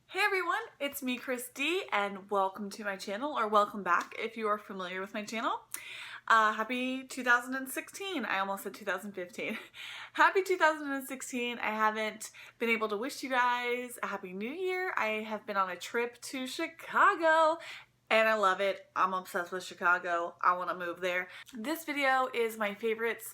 Hey everyone, it's me, Christy, and welcome to my channel, or welcome back if you are familiar with my channel. Happy 2016. I almost said 2015. Happy 2016. I haven't been able to wish you guys a happy new year. I have been on a trip to Chicago and I love it. I'm obsessed with Chicago. I want to move there. This video is my favorites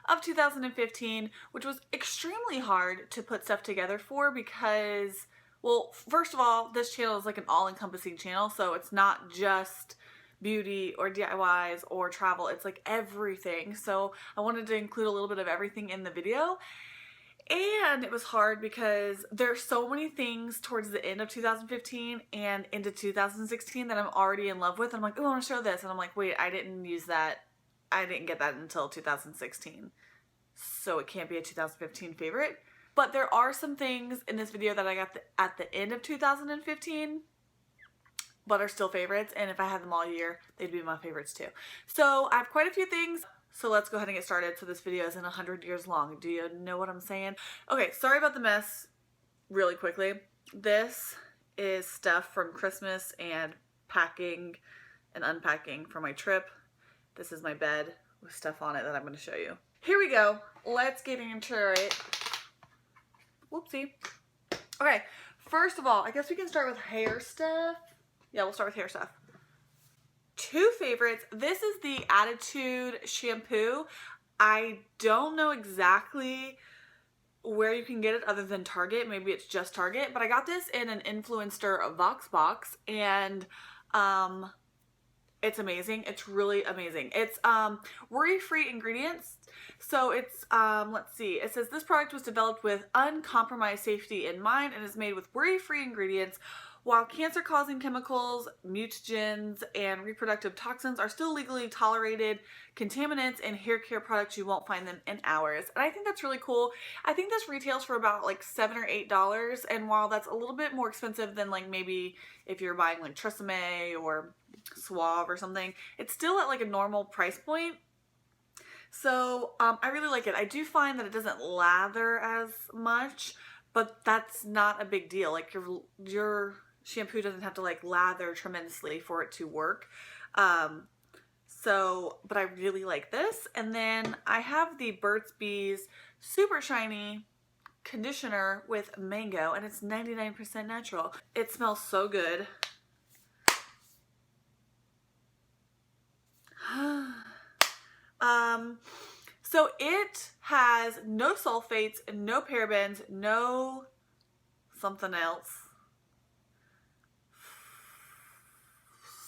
of 2015, which was extremely hard to put stuff together for because, well, first of all, this channel is like an all-encompassing channel, so it's not just beauty or DIYs or travel, it's like everything. So I wanted to include a little bit of everything in the video. And it was hard because there's so many things towards the end of 2015 and into 2016 that I'm already in love with. And I'm like, oh, I want to show this. And I'm like, wait, I didn't use that. I didn't get that until 2016. So it can't be a 2015 favorite. But there are some things in this video that I got at the end of 2015 but are still favorites. And if I had them all year, they'd be my favorites too. So I have quite a few things. So let's go ahead and get started so this video isn't 100 years long. Do you know what I'm saying? Okay, sorry about the mess really quickly. This is stuff from Christmas and packing and unpacking for my trip. This is my bed with stuff on it that I'm going to show you. Here we go. Let's get into it. Whoopsie. Okay, first of all, I guess we can start with hair stuff. Yeah, we'll start with hair stuff. Two favorites. This is the Attitude shampoo. I don't know exactly where you can get it other than Target. Maybe it's just Target, but I got this in an Influencer Vox box and it's amazing. It's really amazing. It's worry-free ingredients. So it's, let's see, it says this product was developed with uncompromised safety in mind and is made with worry-free ingredients. While cancer-causing chemicals, mutagens, and reproductive toxins are still legally tolerated contaminants in hair care products, you won't find them in ours. And I think that's really cool. I think this retails for about like $7 or $8. And while that's a little bit more expensive than like maybe if you're buying like Tresemme or Suave or something, it's still at like a normal price point. So I really like it. I do find that it doesn't lather as much, but that's not a big deal. Like your shampoo doesn't have to like lather tremendously for it to work. But I really like this. And then I have the Burt's Bees Super Shiny conditioner with mango, and it's 99% natural. It smells so good. So it has no sulfates, no parabens, no something else.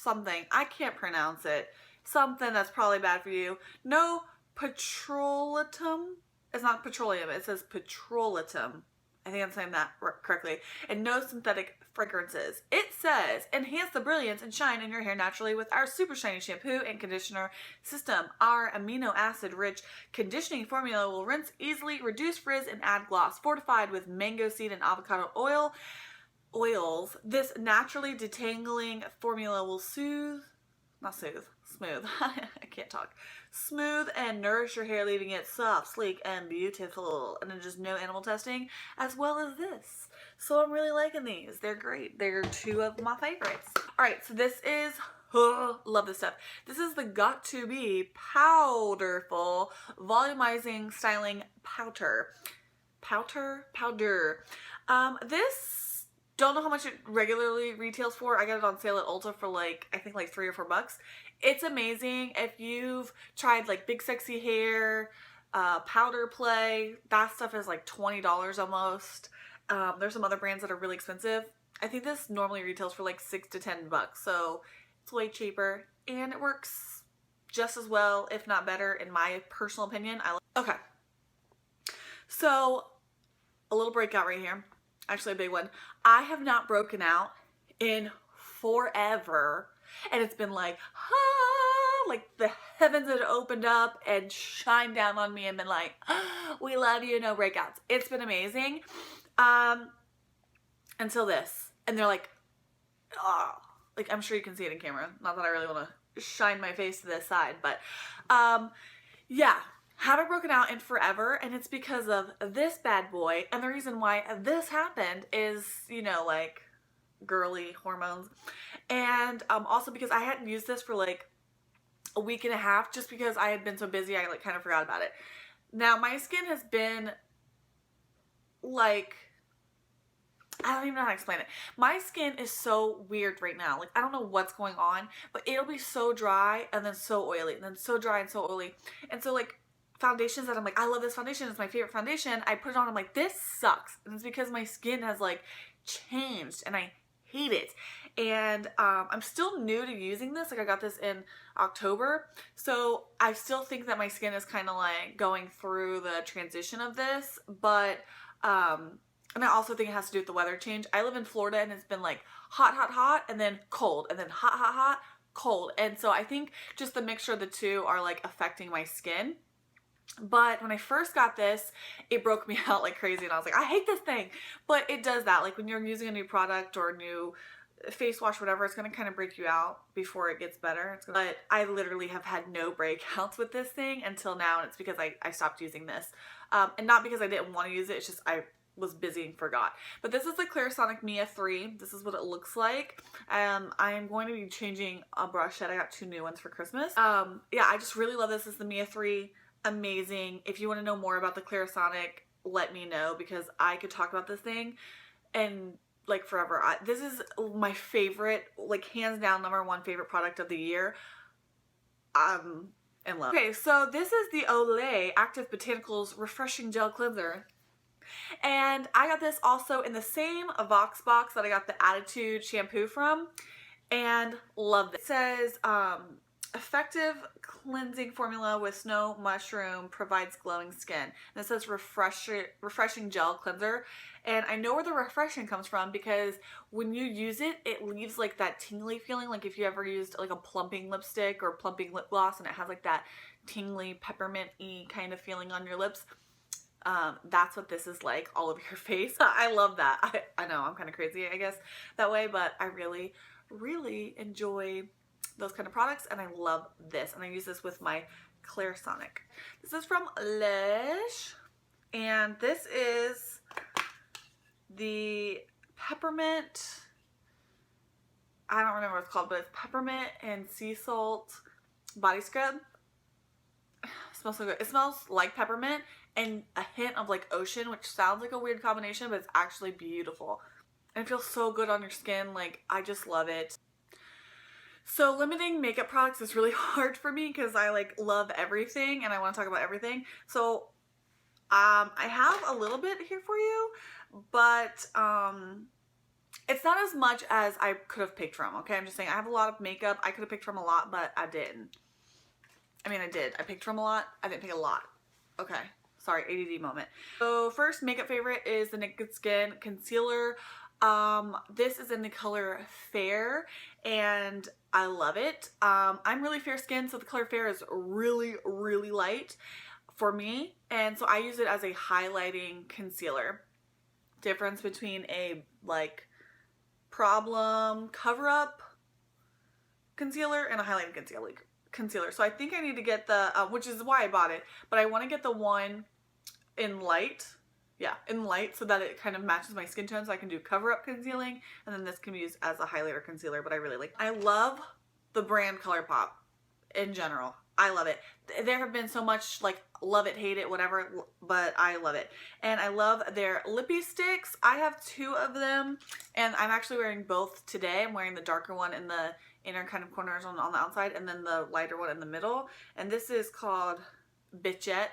Something. I can't pronounce it. Something that's probably bad for you. No petrolatum. It's not petroleum. It says petrolatum. I think I'm saying that correctly. And no synthetic fragrances. It says, enhance the brilliance and shine in your hair naturally with our super shiny shampoo and conditioner system. Our amino acid rich conditioning formula will rinse easily, reduce frizz, and add gloss. Fortified with mango seed and avocado oils, this naturally detangling formula will smooth, I can't talk. Smooth and nourish your hair, leaving it soft, sleek, and beautiful. And then just no animal testing, as well as this. So I'm really liking these. They're great. They're two of my favorites. Alright, so this is, love this stuff. This is the Got To Be Powderful Volumizing Styling Powder. Powder. This, don't know how much it regularly retails for. I got it on sale at Ulta for like, I think like $3 or $4. It's amazing. If you've tried like Big Sexy Hair, Powder Play, that stuff is like $20 almost. There's some other brands that are really expensive. I think this normally retails for like $6 to $10, so it's way cheaper and it works just as well, if not better, in my personal opinion. Okay, so a little breakout right here. Actually a big one. I have not broken out in forever, and it's been like, like the heavens had opened up and shined down on me and been like, we love you, no breakouts. It's been amazing. Until this, and they're like, oh, like I'm sure you can see it in camera. Not that I really want to shine my face to this side, but yeah, haven't broken out in forever, and it's because of this bad boy. And the reason why this happened is, you know, like girly hormones. And also because I hadn't used this for like a week and a half, just because I had been so busy, I like kind of forgot about it. Now my skin has been like, I don't even know how to explain it. My skin is so weird right now. Like, I don't know what's going on, but it'll be so dry and then so oily and then so dry and so oily. And so like foundations that I'm like, I love this foundation, it's my favorite foundation, I put it on, I'm like, this sucks. And it's because my skin has like changed and I hate it. And I'm still new to using this. Like, I got this in October, so I still think that my skin is kind of like going through the transition of this, but and I also think it has to do with the weather change. I live in Florida and it's been like hot, hot, hot, and then cold, and then hot, hot, hot, cold. And so I think just the mixture of the two are like affecting my skin. But when I first got this, it broke me out like crazy and I was like, I hate this thing. But it does that. Like when you're using a new product or a new face wash, whatever, it's going to kind of break you out before it gets better. But I literally have had no breakouts with this thing until now, and it's because I stopped using this. And not because I didn't want to use it, it's just I was busy and forgot. But this is the Clarisonic Mia 3. This is what it looks like. I am going to be changing a brush set. I got 2 new ones for Christmas. Yeah, I just really love this. This is the Mia 3. Amazing. If you want to know more about the Clarisonic, let me know, because I could talk about this thing and like forever. This is my favorite, like hands down #1 favorite product of the year. In love. Okay, so this is the Olay Active Botanicals Refreshing Gel Cleanser. And I got this also in the same Vox box that I got the Attitude shampoo from, and love this. It says, effective cleansing formula with snow mushroom provides glowing skin. And it says refreshing gel cleanser. And I know where the refreshing comes from, because when you use it, it leaves like that tingly feeling. Like if you ever used like a plumping lipstick or plumping lip gloss and it has like that tingly peppermint-y kind of feeling on your lips. That's what this is like all over your face. I love that. I know I'm kind of crazy, I guess, that way, but I really, really enjoy those kind of products, and I love this. And I use this with my Clarisonic. This is from Lush, and this is the peppermint, I don't remember what it's called, but it's peppermint and sea salt body scrub. It smells so good. It smells like peppermint and a hint of like ocean, which sounds like a weird combination, but it's actually beautiful. And it feels so good on your skin. Like, I just love it. So limiting makeup products is really hard for me because I like love everything and I want to talk about everything. So I have a little bit here for you, but it's not as much as I could have picked from, okay? I'm just saying I have a lot of makeup. I could have picked from a lot, but I didn't. I mean, I did. I picked from a lot. I didn't pick a lot. Okay. Sorry, ADD moment. So first makeup favorite is the Naked Skin Concealer. This is in the color Fair, and I love it. I'm really fair skinned, so the color Fair is really, really light for me, and so I use it as a highlighting concealer. Difference between a like problem cover-up concealer and a highlighting concealer. So I think I need to get the, which is why I bought it, but I want to get the one in light. Yeah, in light, so that it kind of matches my skin tone, so I can do cover-up concealing, and then this can be used as a highlighter concealer, but I really like it. I love the brand ColourPop in general. I love it. There have been so much like love it, hate it, whatever, but I love it. And I love their lippy sticks. I have 2 of them, and I'm actually wearing both today. I'm wearing the darker one in the inner kind of corners on the outside, and then the lighter one in the middle. And this is called Bitchette.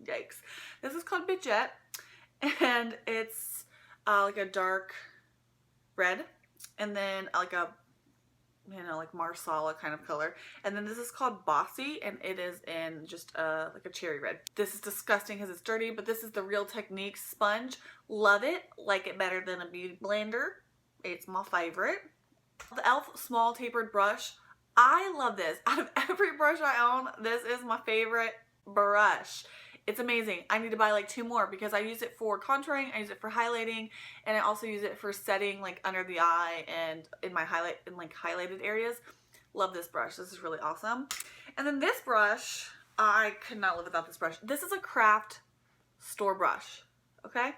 Yikes. This is called Bitchette, and it's like a dark red, and then like a, you know, like Marsala kind of color. And then this is called Bossy, and it is in just like a cherry red. This is disgusting because it's dirty, but this is the Real Techniques sponge. Love it. Like it better than a beauty blender. It's my favorite. The e.l.f. small tapered brush. I love this. Out of every brush I own, this is my favorite brush. It's amazing. I need to buy like 2 more because I use it for contouring, I use it for highlighting, and I also use it for setting like under the eye and in my highlighted areas. Love this brush. This is really awesome. And then this brush, I could not live without this brush. This is a craft store brush, okay?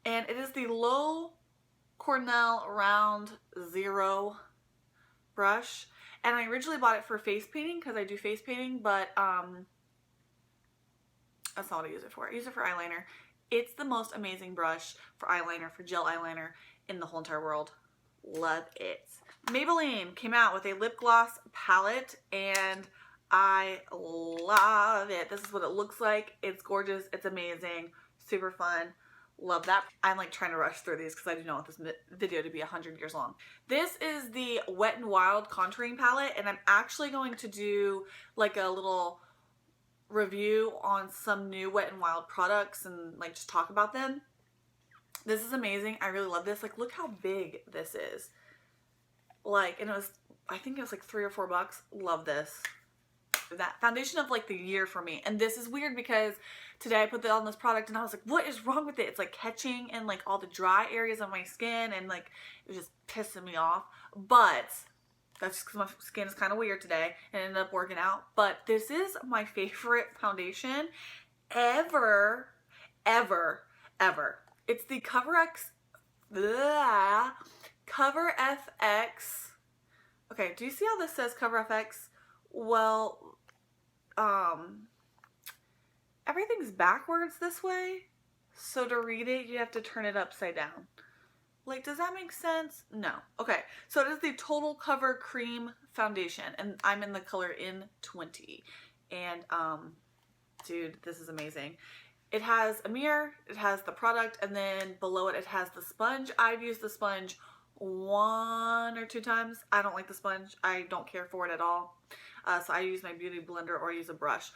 And it is the low Cornell Round Zero brush. And I originally bought it for face painting because I do face painting, but that's not what I use it for. I use it for eyeliner. It's the most amazing brush for eyeliner, for gel eyeliner in the whole entire world. Love it. Maybelline came out with a lip gloss palette and I love it. This is what it looks like. It's gorgeous. It's amazing. Super fun. Love that. I'm like trying to rush through these because I do not want this video to be 100 years long. This is the Wet n Wild contouring palette, and I'm actually going to do like a little review on some new Wet n Wild products and like just talk about them. This is amazing. I really love this. Like, look how big this is. Like, and it was, I think it was like $3 or $4. Love this. That foundation of like the year for me. And this is weird because today I put on this product and I was like, what is wrong with it? It's like catching in like all the dry areas of my skin and like it was just pissing me off. But that's just because my skin is kind of weird today and it ended up working out. But this is my favorite foundation ever, ever, ever. It's the Cover FX. Okay, do you see how this says Cover FX? Well, everything's backwards this way, so to read it you have to turn it upside down. Like, does that make sense? No. Okay, so it is the Total Cover Cream Foundation, and I'm in the color in 20. And dude, this is amazing. It has a mirror, it has the product, and then below it has the sponge. I've used the sponge 1 or 2 times. I don't like the sponge. I don't care for it at all. So I use my beauty blender or I use a brush.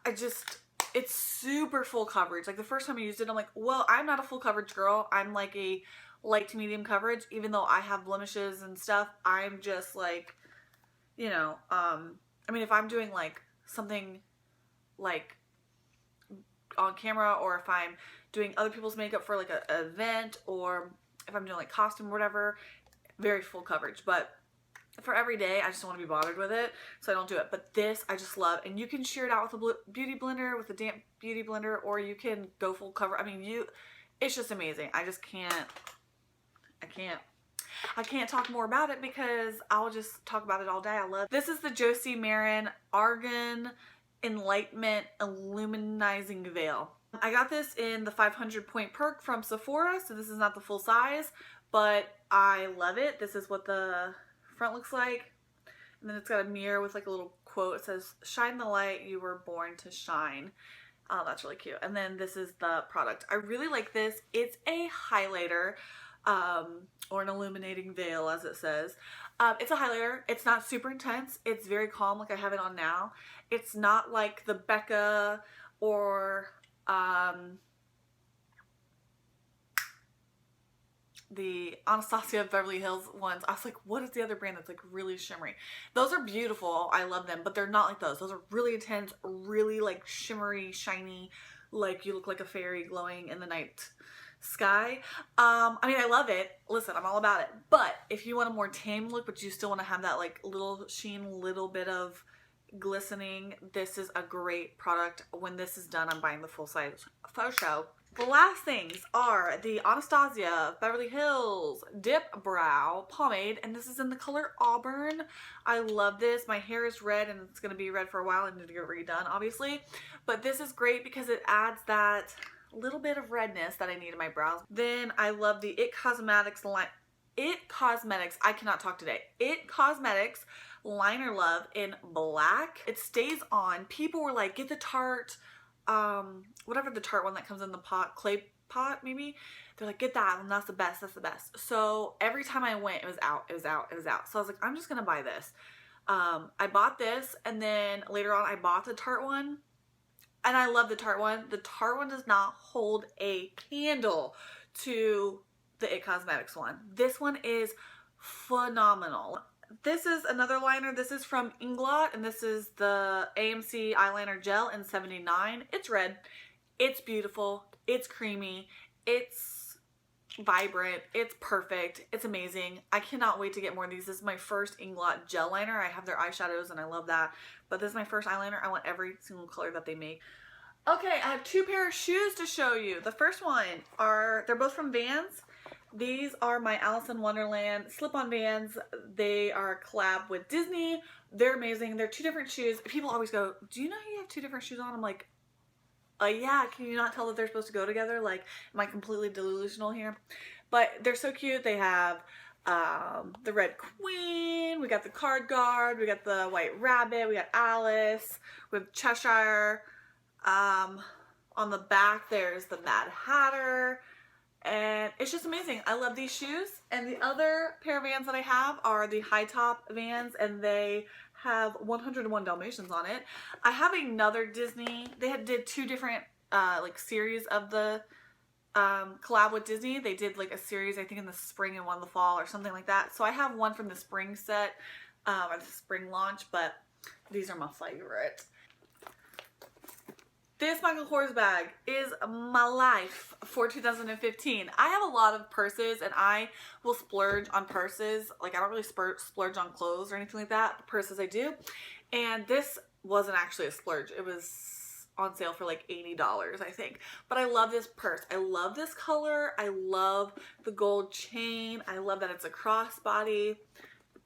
It's super full coverage. Like the first time I used it, I'm like, well, I'm not a full coverage girl. I'm like a light to medium coverage. Even though I have blemishes and stuff, I'm just like, you know, I mean, if I'm doing like something like on camera, or if I'm doing other people's makeup for like an event, or if I'm doing like costume or whatever, very full coverage. But for every day, I just don't want to be bothered with it, so I don't do it. But this, I just love. And you can shear it out with a beauty blender, with a damp beauty blender, or you can go full cover. I mean, it's just amazing. I just can't, I can't talk more about it because I'll just talk about it all day. I love it. This is the Josie Maran Argan Enlightenment Illuminizing Veil. I got this in the 500 point perk from Sephora, so this is not the full size, but I love it. This is what the front looks like, and then it's got a mirror with like a little quote. It says, "Shine the light you were born to shine." Oh, that's really cute. And then this is the product. I really like this. It's a highlighter, or an illuminating veil, as it says. It's a highlighter. It's not super intense. It's very calm, like I have it on now. It's not like the Becca or the Anastasia Beverly Hills ones. I was like, what is the other brand that's like really shimmery? Those are beautiful. I love them, but they're not like those. Those are really intense, really like shimmery, shiny, like you look like a fairy glowing in the night sky. I mean, I love it. Listen, I'm all about it. But if you want a more tame look, but you still want to have that like little sheen, little bit of glistening, this is a great product. When this is done, I'm buying the full size for show. The last things are the Anastasia Beverly Hills Dip Brow Pomade, and this is in the color Auburn. I love this. My hair is red, and it's going to be red for a while. I need to get it redone, obviously. But this is great because it adds that little bit of redness that I need in my brows. Then I love the It Cosmetics line. It Cosmetics, I cannot talk today. It Cosmetics Liner Love in black. It stays on. People were like, get the Tarte, whatever the Tarte one that comes in the pot, clay pot maybe. They're like, get that one, that's the best, that's the best. So every time I went, it was out, it was out, it was out. So I was like, I'm just gonna buy this. I bought this, and then later on I bought the Tarte one, and I love the Tarte one. The Tarte one does not hold a candle to the It Cosmetics one. This one is phenomenal. This is another liner. This is from Inglot, and this is the AMC eyeliner gel in 79. It's red. It's beautiful. It's creamy. It's vibrant. It's perfect. It's amazing. I cannot wait to get more of these. This is my first Inglot gel liner. I have their eyeshadows and I love that, but this is my first eyeliner. I want every single color that they make. Okay, I have 2 pair of shoes to show you. The first one they're both from Vans, These are my Alice in Wonderland slip-on Vans. They are a collab with Disney. They're amazing. They're 2 different shoes. People always go, do you know you have 2 different shoes on? I'm like, yeah, can you not tell that they're supposed to go together? Like, am I completely delusional here? But they're so cute. They have the Red Queen, we got the Card Guard, we got the White Rabbit, we got Alice, we have Cheshire. On the back there's the Mad Hatter, and it's just amazing. I love these shoes. And the other pair of Vans that I have are the high top Vans, and they have 101 Dalmatians on it. I have another Disney, they did 2 different like series of the collab with Disney. They did like a series, I think in the spring and one in the fall or something like that. So I have one from the spring set, or the spring launch, but these are my favorite. This Michael Kors bag is my life for 2015. I have a lot of purses, and I will splurge on purses. Like, I don't really splurge on clothes or anything like that, but purses I do. And this wasn't actually a splurge. It was on sale for like $80, I think. But I love this purse. I love this color. I love the gold chain. I love that it's a crossbody.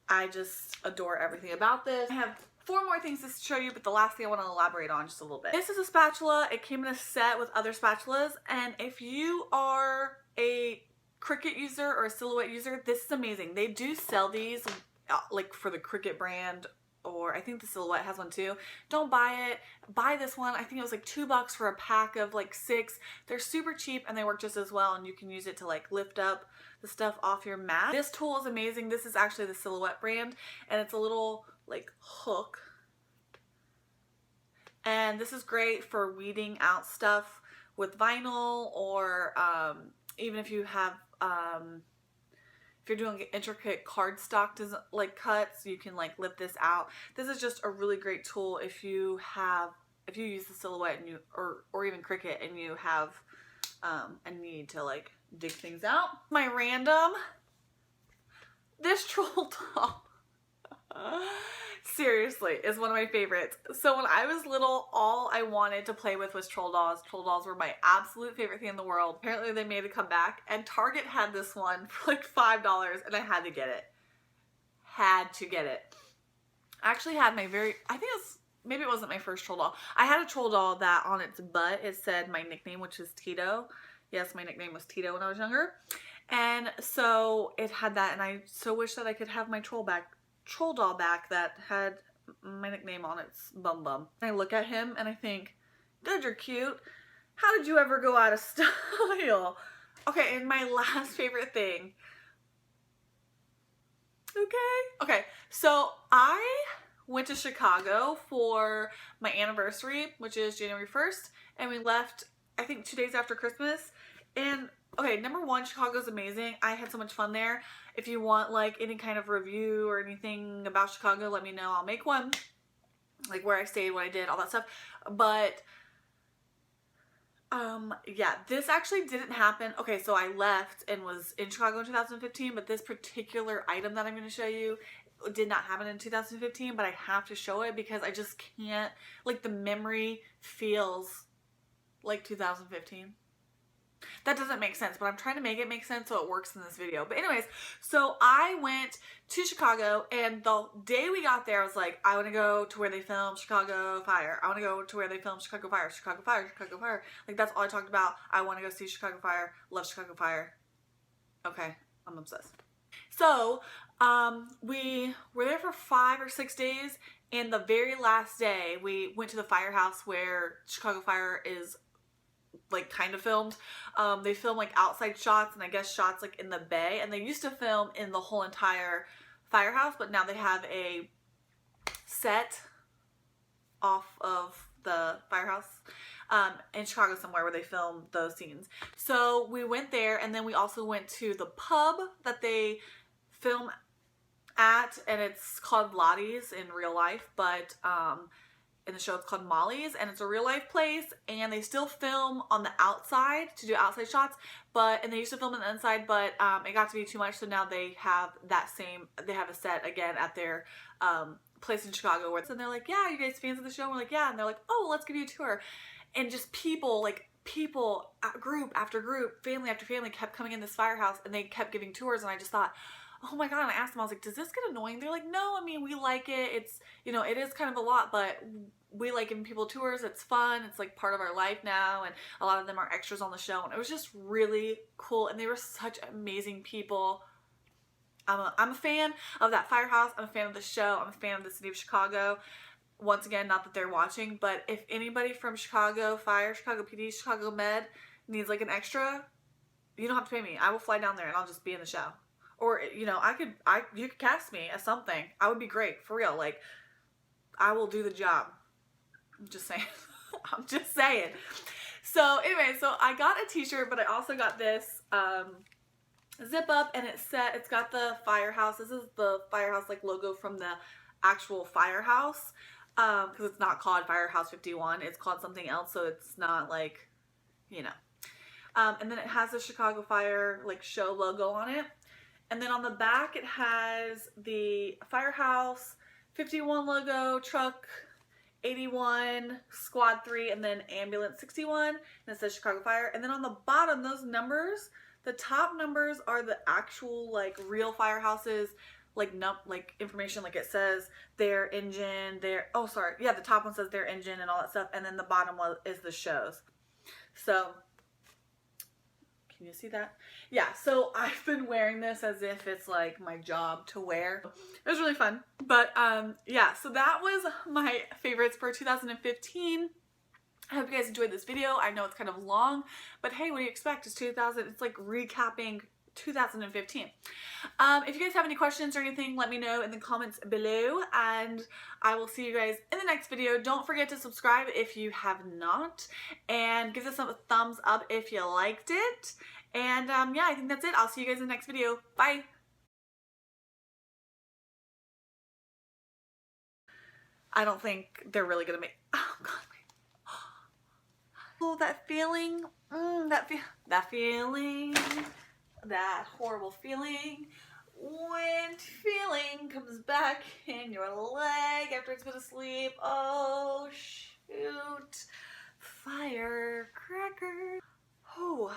I just adore everything about this. I have 4 more things to show you, but the last thing I want to elaborate on just a little bit. This is a spatula. It came in a set with other spatulas, and if you are a Cricut user or a Silhouette user, this is amazing. They do sell these like for the Cricut brand, or I think the Silhouette has one too. Don't buy it. Buy this one. I think it was like $2 for a pack of like 6. They're super cheap and they work just as well, and you can use it to like lift up the stuff off your mat. This tool is amazing. This is actually the Silhouette brand, and it's a little like hook, and this is great for weeding out stuff with vinyl, or even if you have if you're doing intricate cardstock like cuts, you can like lift this out. This is just a really great tool if you use the Silhouette and you or even Cricut and you have a need to like dig things out. My random, this troll doll seriously is one of my favorites. So when I was little, all I wanted to play with was troll dolls. Troll dolls were my absolute favorite thing in the world. Apparently they made a comeback, and Target had this one for like $5, and I had to get it. Had to get it. I actually had my maybe it wasn't my first troll doll. I had a troll doll that on its butt it said my nickname, which is Tito. Yes, my nickname was Tito when I was younger. And so it had that, and I so wish that I could have my troll doll back that had my nickname on its bum bum. I look at him and I think, good, you're cute. How did you ever go out of style? Okay, and my last favorite thing. Okay, so I went to Chicago for my anniversary, which is January 1st, and we left, I think, 2 days after Christmas. And okay, number 1, Chicago's amazing. I had so much fun there. If you want like any kind of review or anything about Chicago, let me know. I'll make one. Like where I stayed, what I did, all that stuff. But yeah, this actually didn't happen. Okay, so I left and was in Chicago in 2015, but this particular item that I'm going to show you did not happen in 2015, but I have to show it because I just can't, like, the memory feels like 2015. That doesn't make sense, but I'm trying to make it make sense so it works in this video. But anyways, so I went to Chicago, and the day we got there, I was like, I want to go to where they filmed Chicago Fire. I want to go to where they filmed Chicago Fire, Chicago Fire, Chicago Fire. Like, that's all I talked about. I want to go see Chicago Fire. Love Chicago Fire. Okay, I'm obsessed. So, we were there for 5 or 6 days, and the very last day, we went to the firehouse where Chicago Fire is like kind of filmed. They film like outside shots and I guess shots like in the bay, and they used to film in the whole entire firehouse, but now they have a set off of the firehouse in Chicago somewhere where they film those scenes. So we went there, and then we also went to the pub that they film at, and it's called Lottie's in real life, but in the show it's called Molly's, and it's a real life place, and they still film on the outside to do outside shots, and they used to film on the inside, but it got to be too much, so now they have they have a set again at their place in Chicago, and they're like, yeah, you guys fans of the show? And we're like, yeah, and they're like, oh, let's give you a tour. And just people people, group after group, family after family kept coming in this firehouse, and they kept giving tours, and I just thought, oh my god. And I asked them, I was like, does this get annoying? They're like, no, I mean, we like it. It's, you know, it is kind of a lot, but we like giving people tours. It's fun. It's like part of our life now, and a lot of them are extras on the show, and it was just really cool, and they were such amazing people. I'm a fan of that firehouse. I'm a fan of the show. I'm a fan of the city of Chicago. Once again, not that they're watching, but if anybody from Chicago Fire, Chicago PD, Chicago Med needs like an extra, you don't have to pay me. I will fly down there and I'll just be in the show. Or, you know, you could cast me as something. I would be great, for real. Like, I will do the job. I'm just saying. I'm just saying. So anyway, so I got a t-shirt, but I also got this zip up, and it's got the firehouse. This is the firehouse like logo from the actual firehouse. Because it's not called Firehouse 51, it's called something else, so it's not like, you know. And then it has the Chicago Fire like show logo on it. And then on the back it has the Firehouse 51 logo, truck 81, squad 3, and then ambulance 61, and it says Chicago Fire. And then on the bottom, those numbers, the top numbers are the actual like real firehouses, like information, like it says their engine, the top one says their engine and all that stuff, and then the bottom one is the shows. So can you see that? Yeah, so I've been wearing this as if it's like my job to wear. It was really fun. But yeah, so that was my favorites for 2015. I hope you guys enjoyed this video. I know it's kind of long, but hey, what do you expect? It's like recapping 2015. If you guys have any questions or anything, let me know in the comments below, and I will see you guys in the next video. Don't forget to subscribe if you have not, and give this a thumbs up if you liked it. And yeah, I think that's it. I'll see you guys in the next video. Bye! I don't think they're really gonna make... Oh god. Oh, that feeling. That feeling. That horrible feeling when feeling comes back in your leg after it's been asleep. Oh shoot, firecracker. Oh